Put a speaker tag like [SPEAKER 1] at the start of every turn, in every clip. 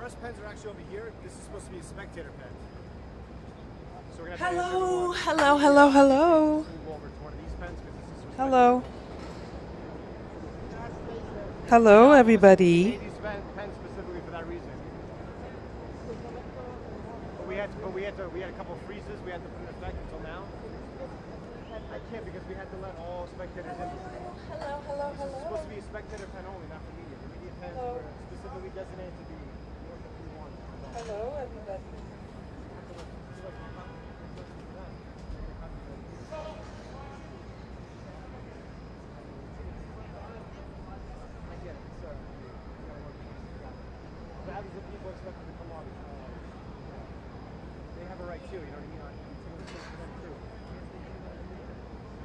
[SPEAKER 1] best pens are actually over here. This is supposed to be a spectator pen. So we're gonna have to answer
[SPEAKER 2] Hello,
[SPEAKER 1] everyone.
[SPEAKER 2] hello, hello, hello.
[SPEAKER 1] Just move over to one of these pens because this is for
[SPEAKER 2] Hello.
[SPEAKER 1] spectators.
[SPEAKER 2] Hello,
[SPEAKER 1] No, listen, we
[SPEAKER 2] everybody.
[SPEAKER 1] made these pens specifically for that reason. But we had a couple of freezes. We had to put in effect until now. I can't because we had to let all spectators in.
[SPEAKER 2] Hello, hello,
[SPEAKER 1] This is supposed to be a spectator pen only, not for media. The media pens were specifically designated to be north of 3-1.
[SPEAKER 2] hello, everybody.
[SPEAKER 1] I get it, sir. You gotta work with it. But how does the people expect it to come on? They have a right too, you know what I mean? I'm taking the space for them too.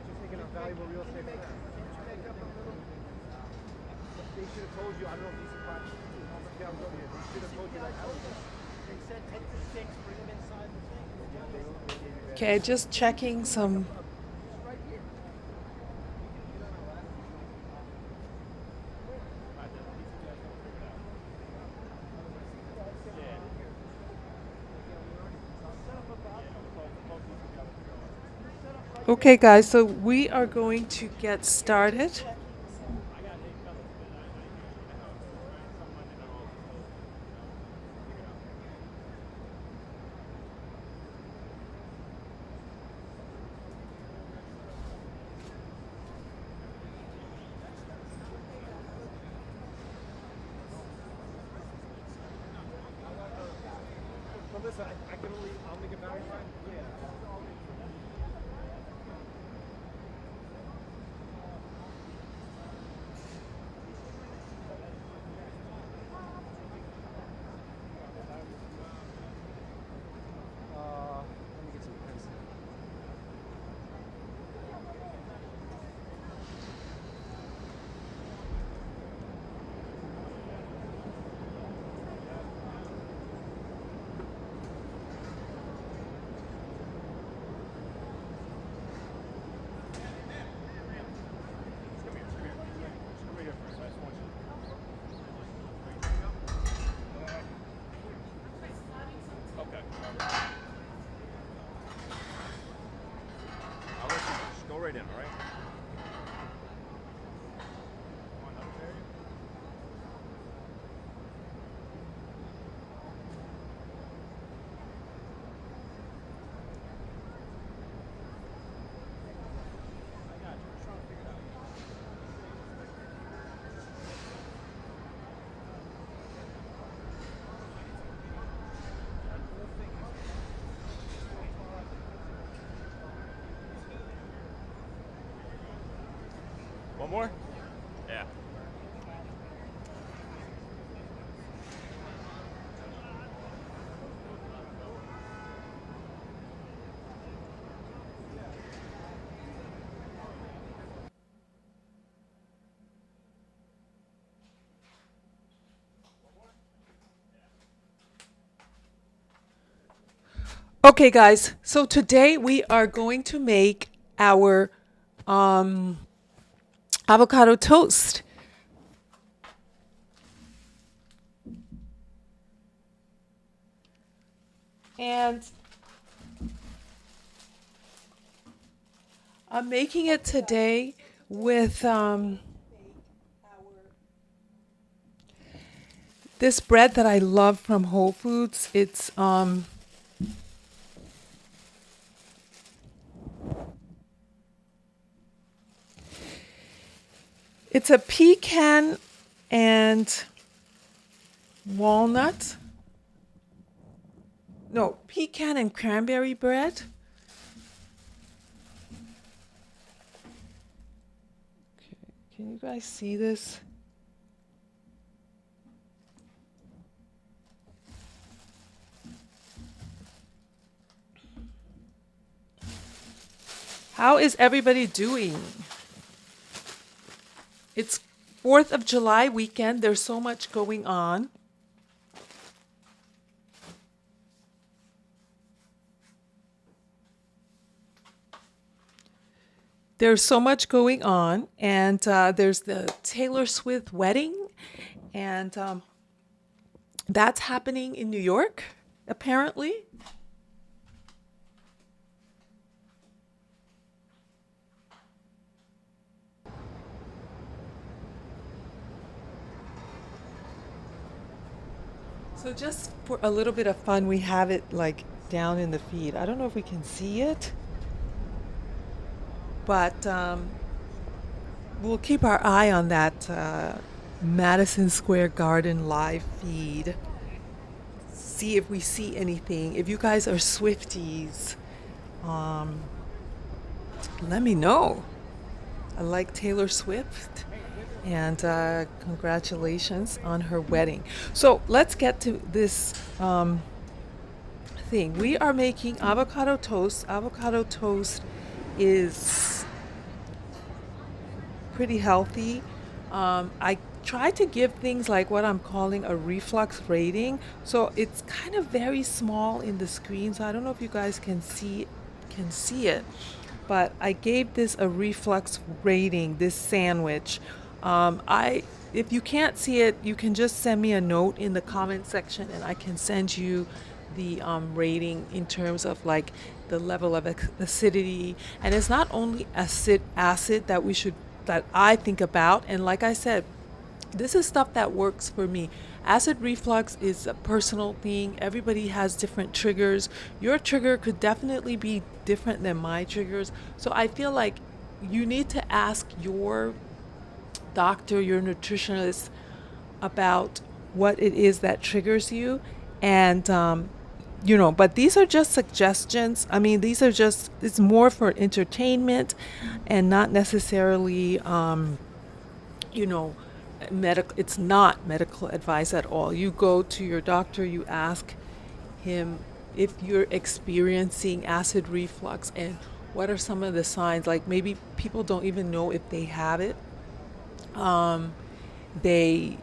[SPEAKER 1] Just taking a valuable real estate for them. They should have told you, I don't know if these are yeah, I'll go here. They should have told you like, they said take the sticks, bring them inside the thing.
[SPEAKER 2] Okay, just checking some. Okay, guys, so we are going to get started.
[SPEAKER 1] But listen, I can only, I'll make it very fine. Yeah. Let me get some pens. Come here first. I just want you. Okay. I'll let you just go right in, all right? One up there. I got you. We're trying to figure it out. One more? Yeah.
[SPEAKER 2] Okay, guys, so today we are going to make our avocado toast. And I'm making it today with this bread that I love from Whole Foods. It's a pecan and walnut. No, pecan and cranberry bread. Okay, can you guys see this? How is everybody doing? It's 4th of July weekend. There's so much going on. There's so much going on, and there's the Taylor Swift wedding, and That's happening in New York, apparently. So just for a little bit of fun, we have it like down in the feed. I don't know if we can see it, but we'll keep our eye on that Madison Square Garden live feed. See if we see anything. If you guys are Swifties, um, let me know. I like Taylor Swift, and congratulations on her wedding. So let's get to this thing. We are making avocado toast. Avocado toast is pretty healthy. I try to give things like what I'm calling a reflux rating. So it's kind of very small in the screen. So I don't know if you guys can see it, but I gave this a reflux rating. This sandwich. I If you can't see it, you can just send me a note in the comment section, and I can send you the rating in terms of like the level of acidity. And it's not only acid that I think about. And like I said, this is stuff that works for me. Acid reflux is a personal thing. Everybody has different triggers. Your trigger could definitely be different than my triggers. So I feel like you need to ask your doctor, your nutritionist, about what it is that triggers you. And, but these are just suggestions. I mean, it's more for entertainment and not necessarily, you know, medical. It's not medical advice at all. You go to your doctor, you ask him if you're experiencing acid reflux and what are some of the signs. Like maybe people don't even know if they have it. Um, they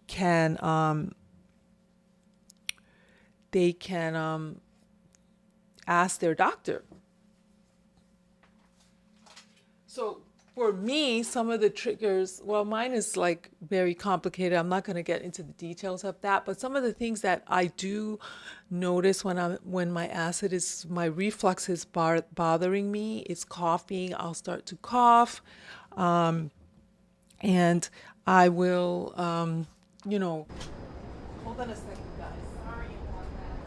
[SPEAKER 2] can they can ask their doctor. So for me, some of the triggers, well, mine is like very complicated. I'm not going to get into the details of that, but some of the things that I do notice when my reflux is bothering me, is coughing. I'll start to cough, and I will, you know, hold on a second, guys. Sorry about that.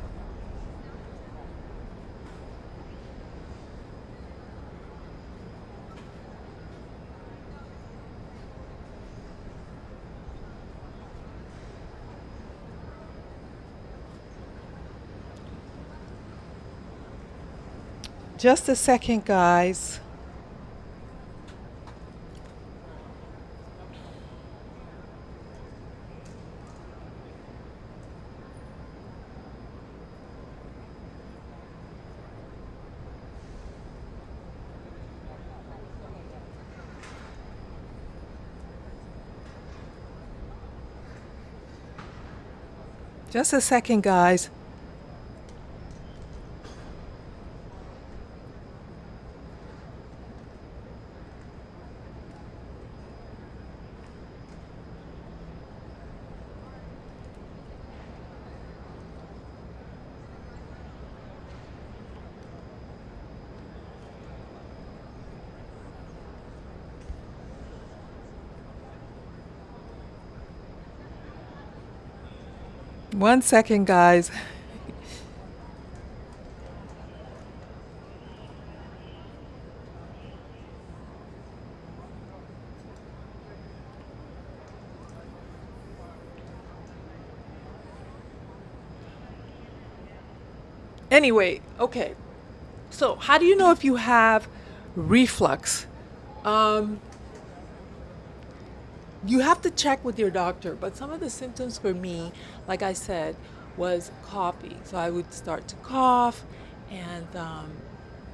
[SPEAKER 2] Just a second, guys. Just a second, guys. One second, guys. Anyway, okay. So, how do you know if you have reflux? Um, you have to check with your doctor, but some of the symptoms for me, like I said, was coughing. So I would start to cough, and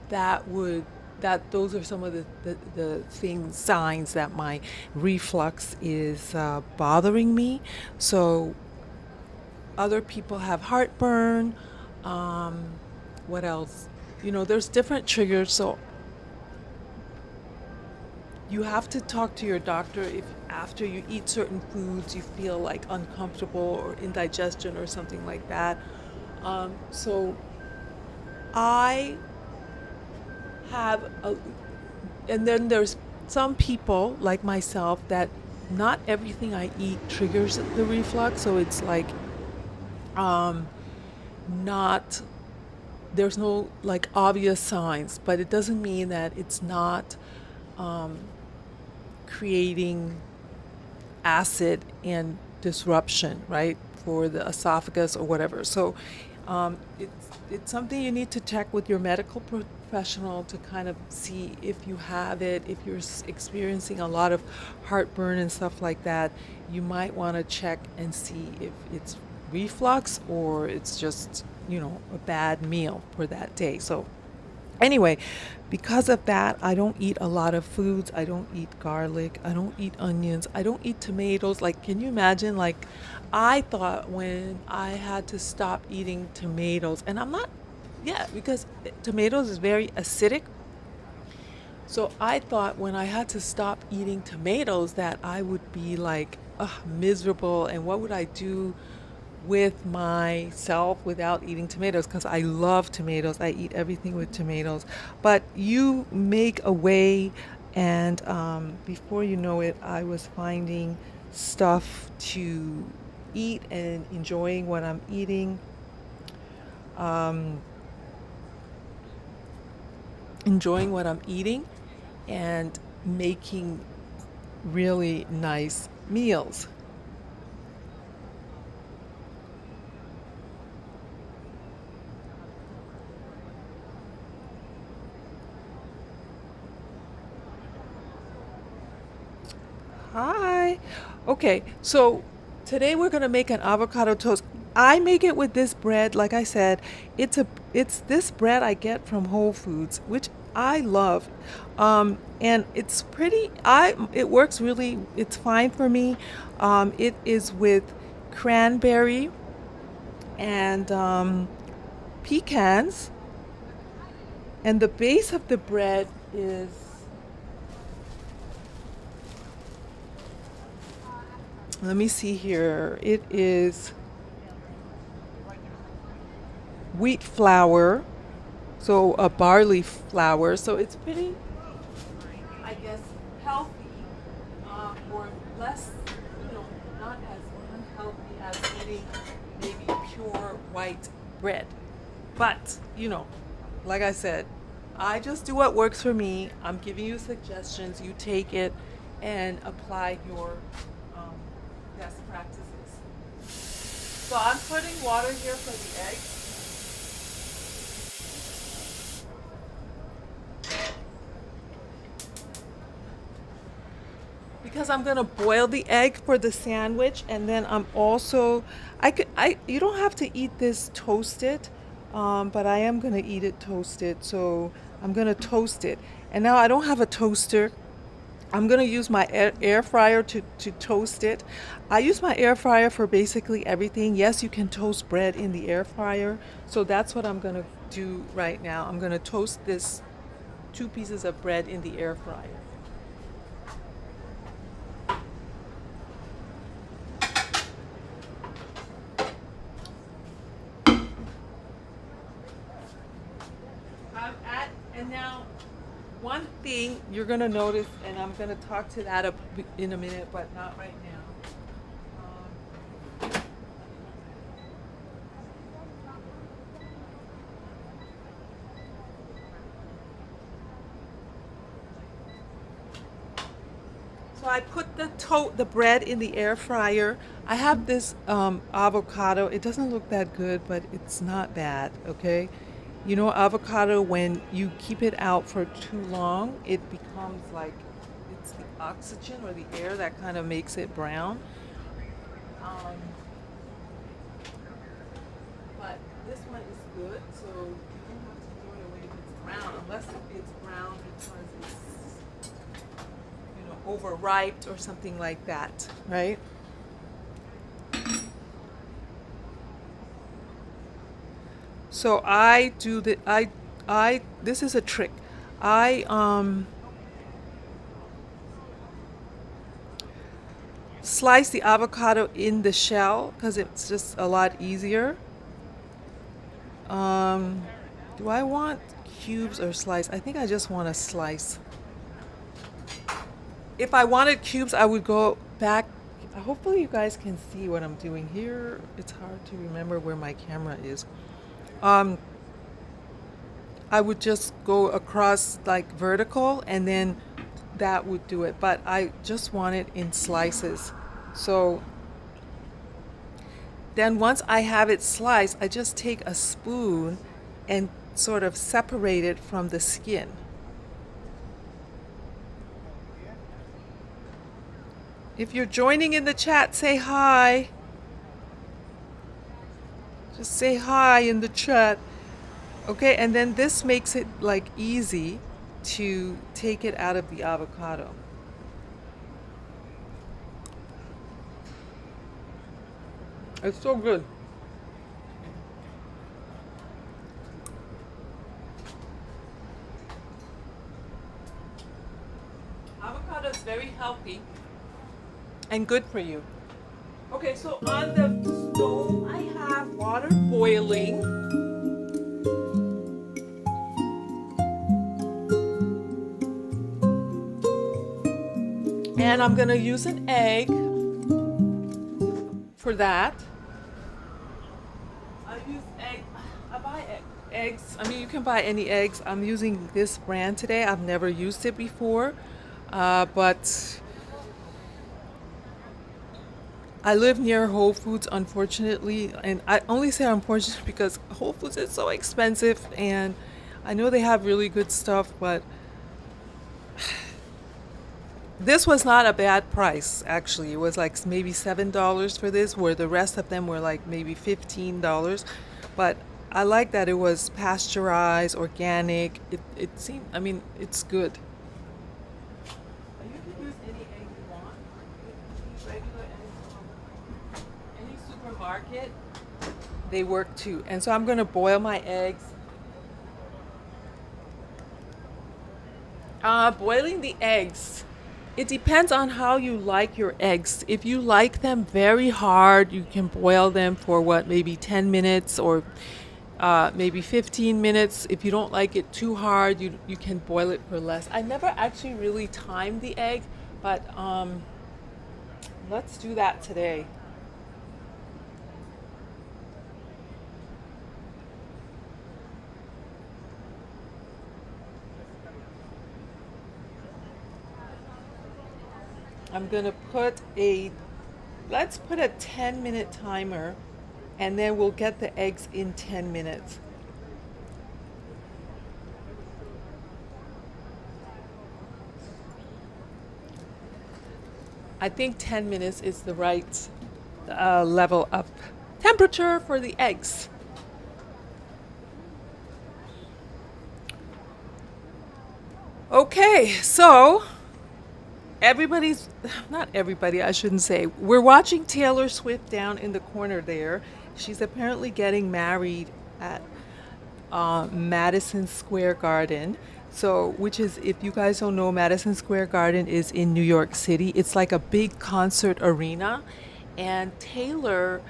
[SPEAKER 2] that would that those are some of the things signs that my reflux is bothering me. So other people have heartburn. Um, what else? There's different triggers. So you have to talk to your doctor if after you eat certain foods you feel like uncomfortable or indigestion or something like that. So I have a, and then there's some people like myself that not everything I eat triggers the reflux. So it's like um, not there's no like obvious signs, but it doesn't mean that it's not um, creating acid and disruption, right, for the esophagus or whatever. So it's something you need to check with your medical professional to kind of see if you have it. If you're experiencing a lot of heartburn and stuff like that, you might want to check and see if it's reflux or it's just, a bad meal for that day. So anyway, because of that, I don't eat a lot of foods. I don't eat garlic. I don't eat onions. I don't eat tomatoes. Like, can you imagine? Like, I thought when I had to stop eating tomatoes, and I'm not, yeah, because tomatoes is very acidic. So I thought when I had to stop eating tomatoes that I would be like, miserable. And what would I do with myself without eating tomatoes? Because I love tomatoes. I eat everything with tomatoes. But you make a way, and before you know it, I was finding stuff to eat and enjoying what I'm eating. Um, Enjoying what I'm eating and making really nice meals. Hi. Okay, so today we're gonna make an avocado toast. I make it with this bread. Like I said, it's this bread I get from Whole Foods, which I love, and it's pretty. It works really. It's fine for me. It is with cranberry and pecans, and the base of the bread is. Let me see here. It is wheat flour, so a barley flour. So it's pretty, I guess, healthy, or less, not as unhealthy as eating maybe pure white bread. But, like I said, I just do what works for me. I'm giving you suggestions. You take it and apply your um, best practices. So I'm putting water here for the eggs. Because I'm gonna boil the egg for the sandwich, and then I'm also, you don't have to eat this toasted, but I am gonna eat it toasted. So I'm gonna toast it, and now I don't have a toaster. I'm gonna use my air fryer to toast it. I use my air fryer for basically everything. Yes, you can toast bread in the air fryer. So that's what I'm gonna do right now. I'm gonna toast this 2 pieces of bread in the air fryer. And now, one thing you're gonna notice, and I'm gonna talk to that in a minute, but not right now. So I put the bread in the air fryer. I have this avocado. It doesn't look that good, but it's not bad. Okay, avocado, when you keep it out for too long, it becomes like it's the oxygen or the air that kind of makes it brown. Um, but this one is good, so you don't have to throw it away if it's brown, unless it's brown because it's overripe or something like that, right? So I do the, I, this is a trick. I, um, slice the avocado in the shell because it's just a lot easier. Do I want cubes or slice? I think I just want a slice. If I wanted cubes, I would go back. Hopefully you guys can see what I'm doing here. It's hard to remember where my camera is. Um, I would just go across like vertical and then that would do it. But I just want it in slices. So then once I have it sliced, I just take a spoon and sort of separate it from the skin. If you're joining in the chat, say hi. Just say hi in the chat. Okay, and then this makes it like easy to take it out of the avocado. It's so good. Avocado is very healthy and good for you. Okay, so on the stove, I have water boiling. And I'm gonna use an egg for that. I use egg. I buy eggs. I mean, you can buy any eggs. I'm using this brand today. I've never used it before, but I live near Whole Foods, unfortunately, and I only say unfortunately because Whole Foods is so expensive, and I know they have really good stuff, but this was not a bad price, actually. It was like maybe $7 for this, where the rest of them were like maybe $15. But I like that it was pasteurized, organic. It seemed, I mean, it's good. You can use any egg you want. Regular eggs from any supermarket, they work too. And so I'm going to boil my eggs. Boiling the eggs. It depends on how you like your eggs. If you like them very hard, you can boil them for what, maybe 10 minutes or maybe 15 minutes. If you don't like it too hard, you can boil it for less. I never actually really timed the egg, but let's do that today. I'm gonna let's put a 10-minute timer, and then we'll get the eggs in 10 minutes. I think 10 minutes is the right level of temperature for the eggs. Okay, so not everybody, I shouldn't say. We're watching Taylor Swift down in the corner there. She's apparently getting married at Madison Square Garden. So, which is, if you guys don't know, Madison Square Garden is in New York City. It's like a big concert arena. And Taylor,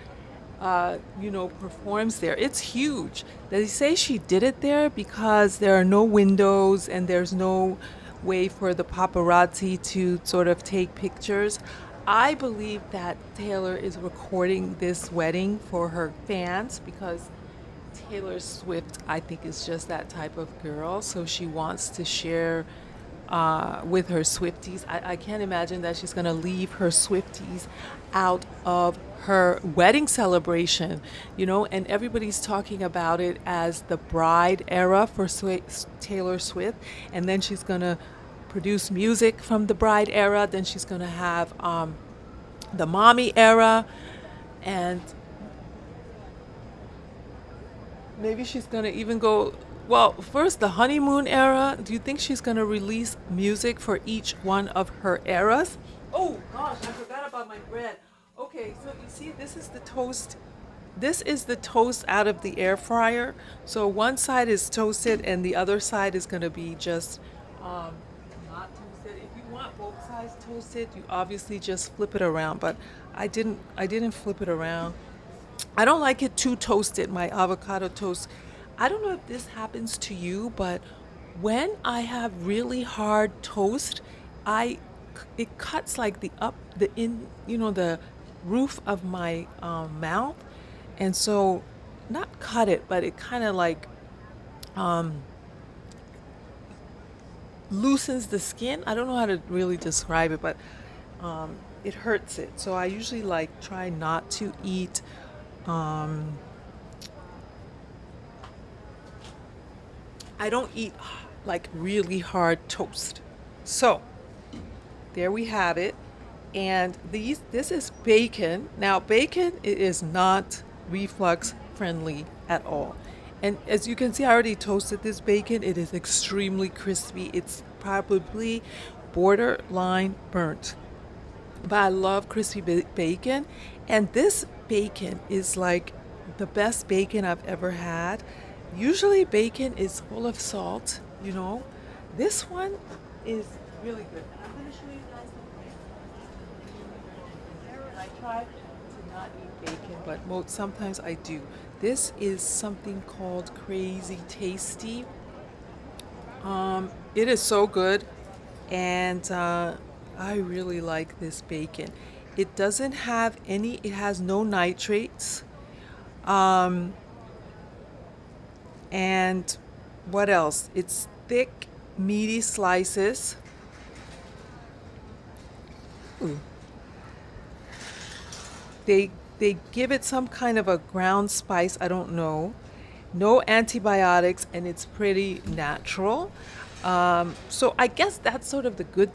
[SPEAKER 2] performs there. It's huge. They say she did it there because there are no windows and there's no way for the paparazzi to sort of take pictures. I believe that Taylor is recording this wedding for her fans because Taylor Swift, I think, is just that type of girl. So she wants to share with her Swifties. I can't imagine that she's going to leave her Swifties out of her wedding celebration, and everybody's talking about it as the bride era for Taylor Swift. And then she's going to produce music from the bride era. Then she's going to have the mommy era. And maybe she's going to even go, well, first the honeymoon era. Do you think she's going to release music for each one of her eras? Oh gosh, I forgot about my bread. Okay, so you see, this is the toast. This is the toast out of the air fryer. So one side is toasted and the other side is going to be just not toasted. If you want both sides toasted, you obviously just flip it around, but I didn't flip it around. I don't like it too toasted, my avocado toast. I don't know if this happens to you, but when I have really hard toast, I it cuts like the roof of my mouth, and so not cut it, but it kind of like um, loosens the skin. I don't know how to really describe it, but it hurts it. So I usually like try not to eat. Um, I don't eat like really hard toast. So there we have it. And this is bacon. Now, bacon it is not reflux friendly at all. And as you can see, I already toasted this bacon. It is extremely crispy. It's probably borderline burnt. But I love crispy bacon. And this bacon is like the best bacon I've ever had. Usually, bacon is full of salt, you know. This one is really good. And I'm going to show you guys the I try to not eat bacon, but sometimes I do. This is something called Crazy Tasty. It is so good, and I really like this bacon. It doesn't have any. It has no nitrates. Um, and what else? It's thick, meaty slices. Ooh. They give it some kind of a ground spice, I don't know. No antibiotics, and it's pretty natural. So I guess that's sort of the good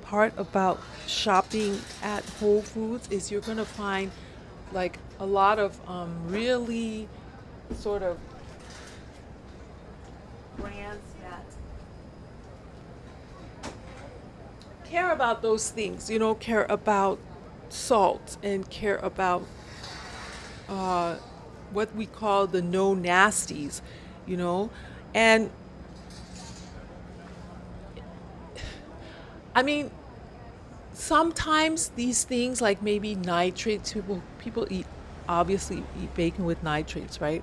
[SPEAKER 2] part about shopping at Whole Foods is you're gonna find like a lot of really sort of brands that care about those things, care about salt and care about uh, what we call the no nasties, you know. And I mean, sometimes these things like maybe nitrates, people eat obviously eat bacon with nitrates, right?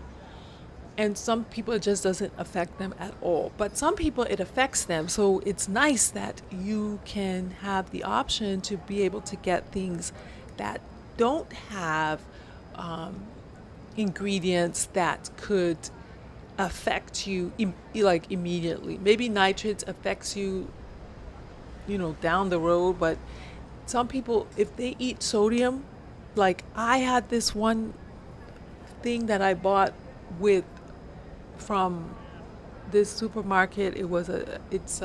[SPEAKER 2] And some people it just doesn't affect them at all, but some people it affects them. So it's nice that you can have the option to be able to get things that don't have um, ingredients that could affect you like immediately. Maybe nitrates affects you, down the road, but some people if they eat sodium, like I had this one thing that I bought with from this supermarket. It's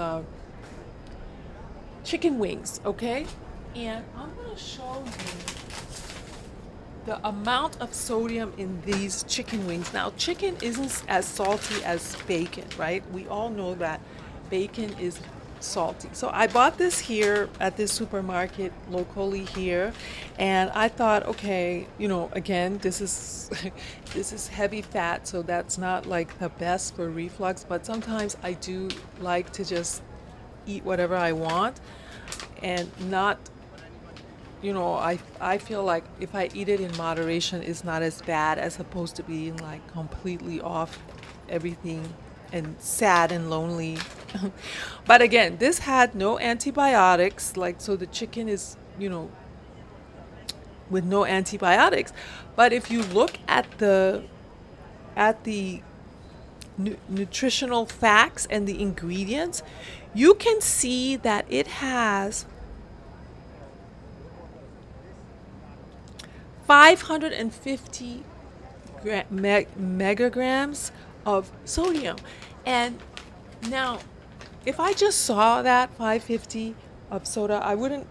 [SPEAKER 2] chicken wings, okay? And I'm gonna show you the amount of sodium in these chicken wings. Now, chicken isn't as salty as bacon, right? We all know that bacon is salty. So I bought this here at this supermarket locally here, and I thought, okay, again, this is this is heavy fat, so that's not like the best for reflux, but sometimes I do like to just eat whatever I want and not I feel like if I eat it in moderation, it's not as bad as opposed to being like completely off everything and sad and lonely. But again, this had no antibiotics, like so the chicken is, with no antibiotics. But if you look at the nutritional facts and the ingredients, you can see that it has 550 megagrams of sodium. And now, if I just saw that 550 of soda, it wouldn't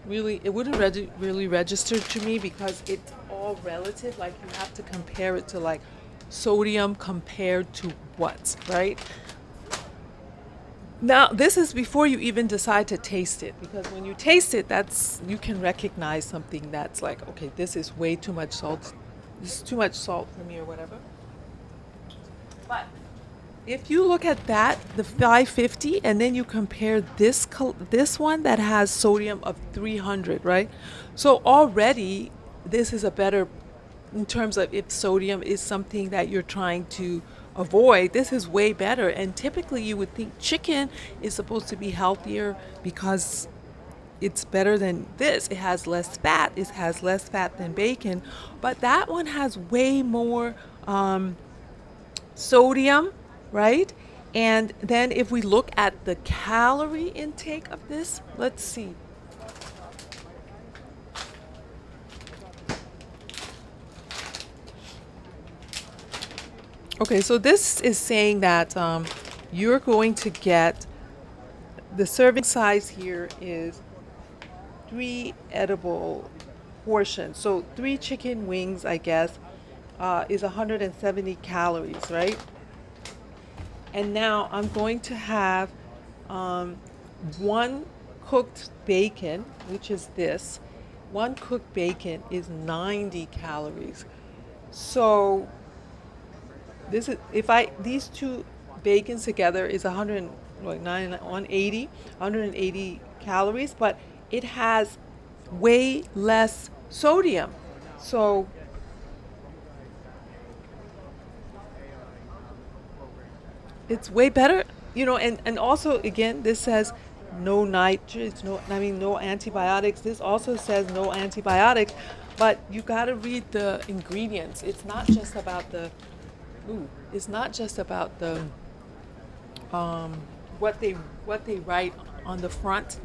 [SPEAKER 2] really register to me because it's all relative. Like you have to compare it to like sodium compared to what, right? Now, this is before you even decide to taste it, because when you taste it, you can recognize something that's like, okay, this is way too much salt. This is too much salt for me or whatever. But if you look at that, the 550, and then you compare this one that has sodium of 300, right? So already this is a better in terms of if sodium is something that you're trying to avoid. This is way better. And typically you would think chicken is supposed to be healthier because it's better than this. It has less fat. It has less fat than bacon, but that one has way more sodium, right? And then if we look at the calorie intake of this, let's see. Okay, so this is saying that you're going to get the serving size here is 3 edible portions. So 3 chicken wings, I guess, is 170 calories, right? And now I'm going to have um, one cooked bacon, which is this. One cooked bacon is 90 calories. So this is if I these two bacons together is 100 like 180 calories, but it has way less sodium. So it's way better, and also again, this says no nitrates, no antibiotics. This also says no antibiotics, but you got to read the ingredients. It's not just about it's not just about the um, what they write on the front,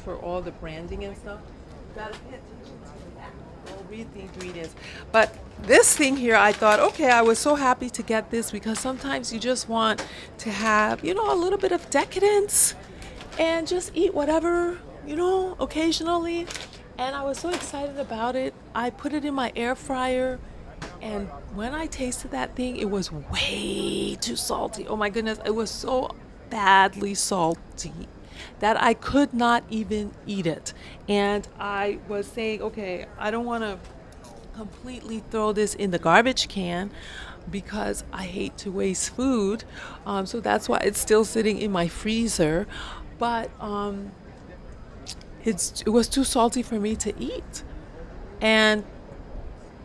[SPEAKER 2] for all the branding and stuff. You gotta pay attention to that. Don't read the ingredients. But this thing here, I thought, okay, I was so happy to get this because sometimes you just want to have, a little bit of decadence and just eat whatever, occasionally. And I was so excited about it. I put it in my air fryer. And when I tasted that thing, it was way too salty. Oh my goodness, it was so badly salty that I could not even eat it. And I was saying, okay, I don't want to completely throw this in the garbage can because I hate to waste food. So that's why it's still sitting in my freezer. But it was too salty for me to eat. And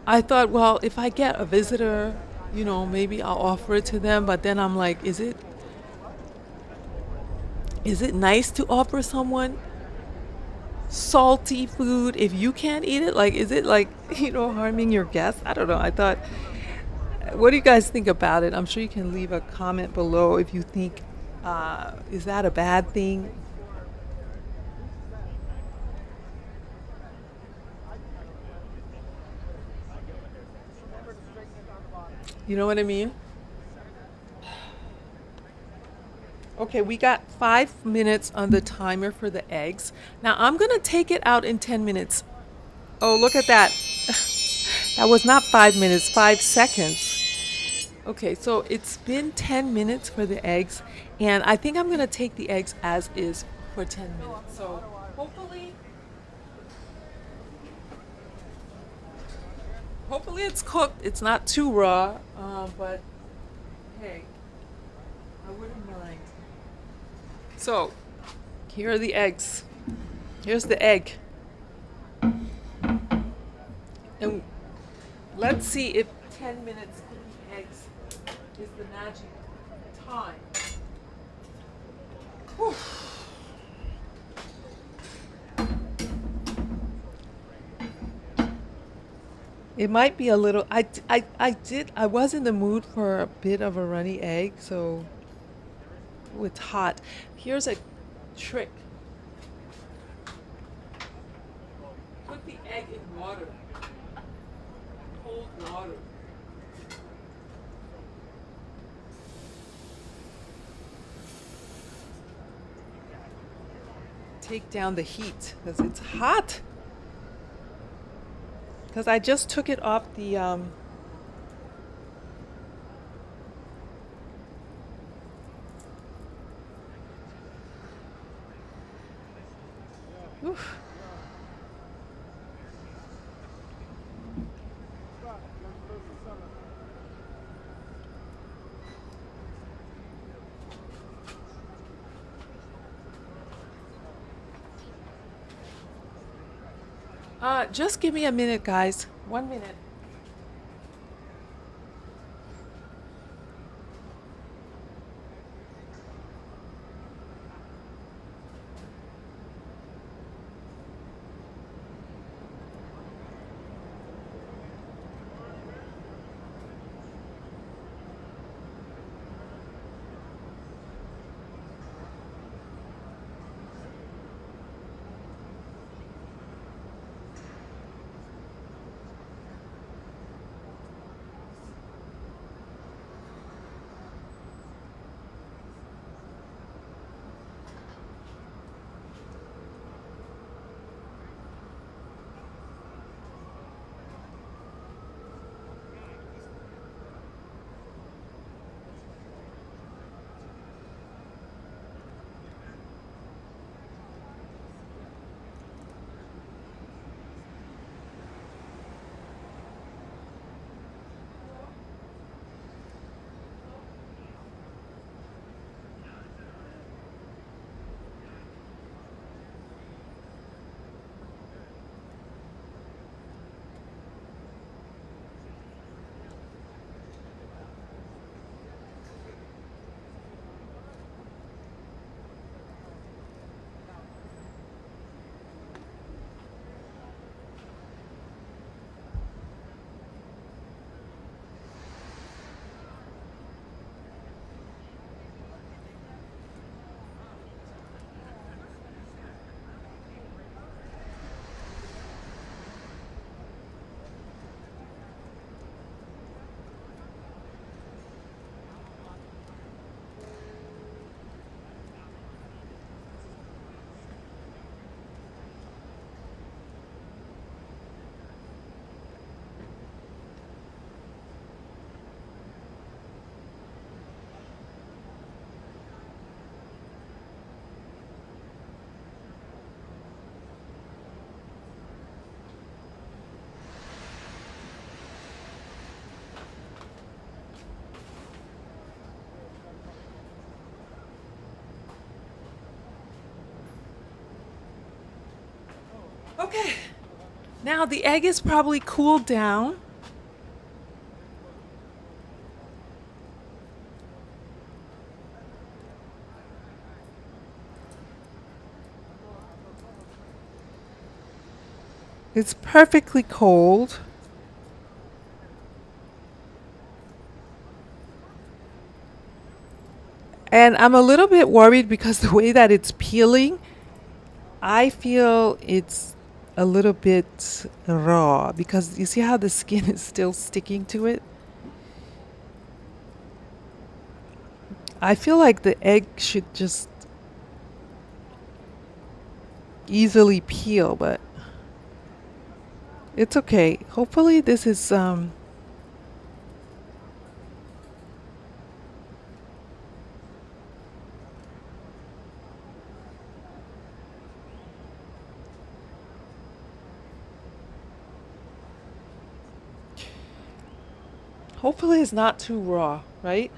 [SPEAKER 2] I thought, well, if I get a visitor, maybe I'll offer it to them. But then I'm like, is it nice to offer someone salty food if you can't eat it? Like, is it like, harming your guests? I don't know. I thought, what do you guys think about it? I'm sure you can leave a comment below if you think, is that a bad thing? You know what I mean? Okay, we got 5 minutes on the timer for the eggs. Now I'm gonna take it out in 10 minutes. Oh, look at that. That was not 5 minutes, 5 seconds. Okay, so it's been 10 minutes for the eggs, and I think I'm gonna take the eggs as is for 10 minutes. So hopefully it's cooked. It's not too raw, but hey, I wouldn't mind. So here are the eggs. Here's the egg. And let's see if 10 minutes cooking eggs is the magic time. Whew. It might be a little. I was in the mood for a bit of a runny egg, so it's hot. Here's a trick. Put the egg in water, cold water. Take down the heat because it's hot. Because I just took it off the oof. Just give me a minute, guys. 1 minute. Okay. Now the egg is probably cooled down. It's perfectly cold. And I'm a little bit worried because the way that it's peeling, I feel it's a little bit raw because you see how the skin is still sticking to it? I feel like the egg should just easily peel, but it's okay. Hopefully this is hopefully it's not too raw, right?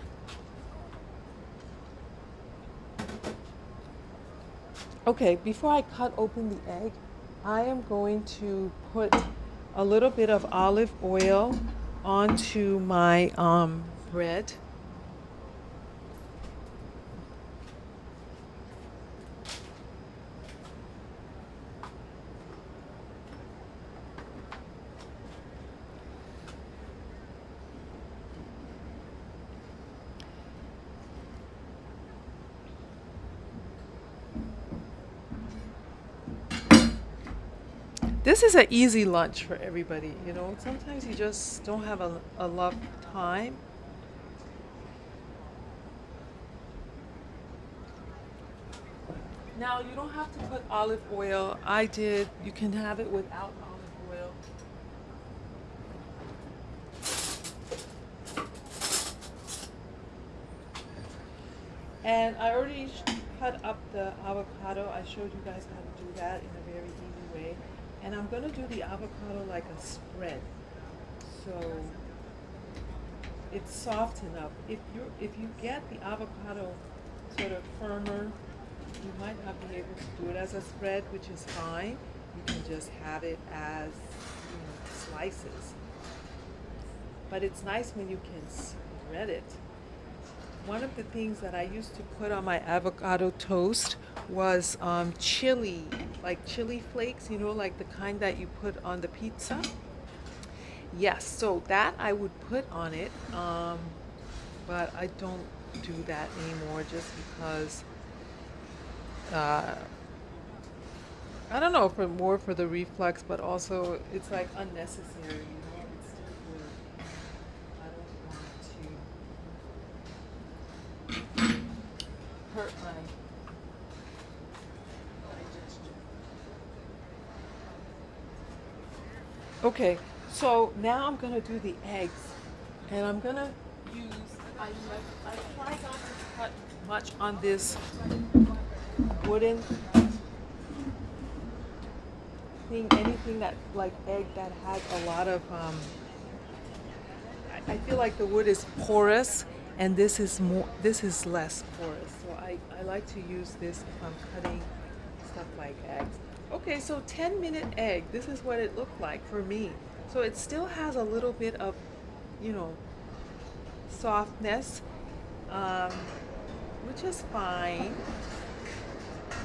[SPEAKER 2] Okay, before I cut open the egg, I am going to put a little bit of olive oil onto my bread. This is an easy lunch for everybody, you know. Sometimes you just don't have a lot of time. Now, you don't have to put olive oil. I did. You can have it without olive oil. And I already cut up the avocado. I showed you guys how to do that in a very easy way. And I'm going to do the avocado like a spread. So it's soft enough. If you get the avocado sort of firmer, you might not be able to do it as a spread, which is fine. you can just have it as, slices. But it's nice when you can spread it. One of the things that I used to put on my avocado toast was chili, like chili flakes, like the kind that you put on the pizza. Yes, so that I would put on it, but I don't do that anymore just because uh, I don't know, for more for the reflux, but also it's like unnecessary, It's still good. I don't want to hurt my digestion. Okay, so now I'm gonna do the eggs, and I'm gonna use. I try not to cut much on this wooden thing. Anything that like egg that has a lot of. I feel like the wood is porous, and this is more. This is less porous. So I like to use this if I'm cutting stuff like eggs. Okay, so 10-minute egg. This is what it looked like for me. So it still has a little bit of, you know, softness, um, which is fine.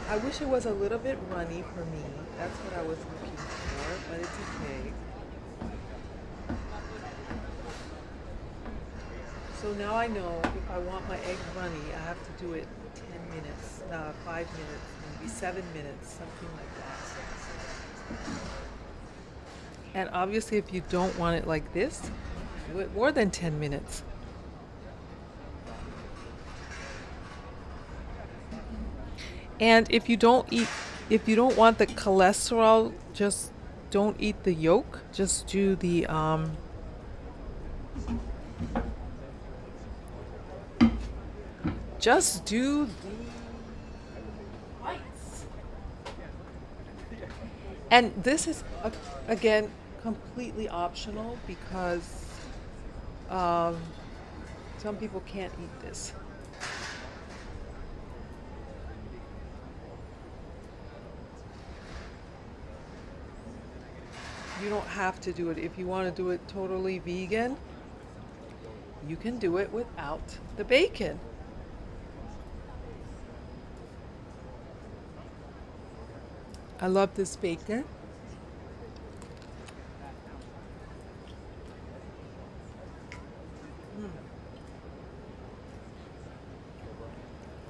[SPEAKER 2] I wish it was a little bit runny for me. That's what I was looking for, but it's okay. So now I know if I want my egg runny, I have to do it 10 minutes, 5 minutes, maybe 7 minutes, something like that. And obviously, if you don't want it like this, do it more than 10 minutes. And if you don't want the cholesterol, just don't eat the yolk. Just do the just do the whites. And this is again completely optional because um, some people can't eat this. You don't have to do it. If you want to do it totally vegan, you can do it without the bacon. I love this bacon.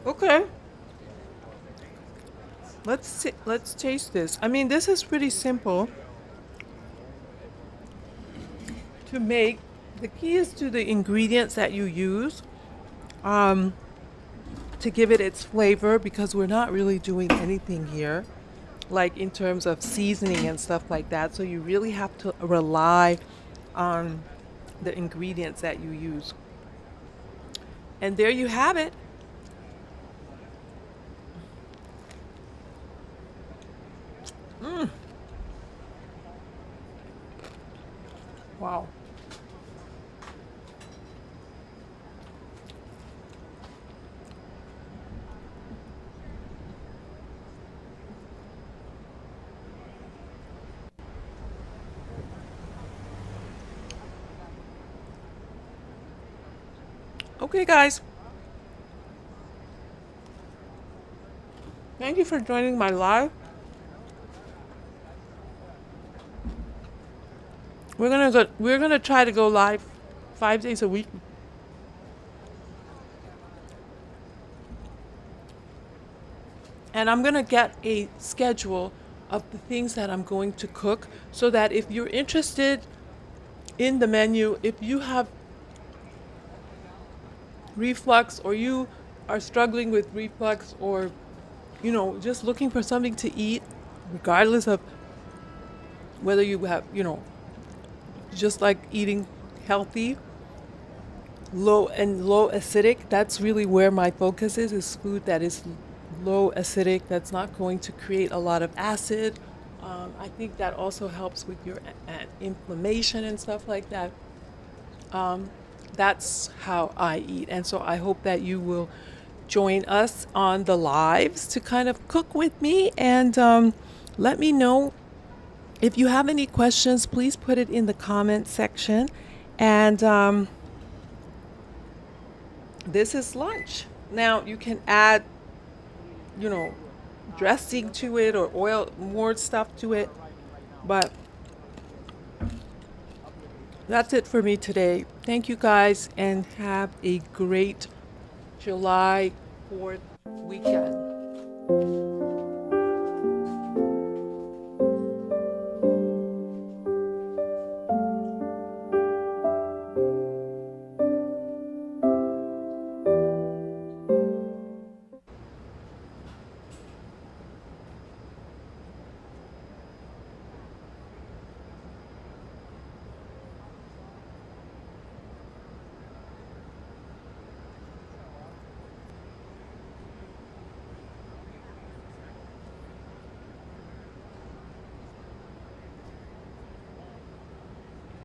[SPEAKER 2] Okay. Let's taste this. I mean, this is pretty simple to make. The key is to the ingredients that you use um, to give it its flavor because we're not really doing anything here, like in terms of seasoning and stuff like that. So you really have to rely on the ingredients that you use. And there you have it. Mm. Wow. Okay, guys. Thank you for joining my live. We're gonna try to go live 5 days a week. And I'm gonna get a schedule of the things that I'm going to cook so that if you're interested in the menu, if you have reflux or you are struggling with reflux or just looking for something to eat, regardless of whether you have, just like eating healthy, low acidic, that's really where my focus is food that is low acidic, that's not going to create a lot of acid. I think that also helps with your inflammation and stuff like that. That's how I eat. And so I hope that you will join us on the lives to kind of cook with me and let me know If you have any questions, please put it in the comment section. And this is lunch. Now you can add, you know, dressing to it or oil, more stuff to it. But that's it for me today. Thank you guys and have a great July 4th weekend.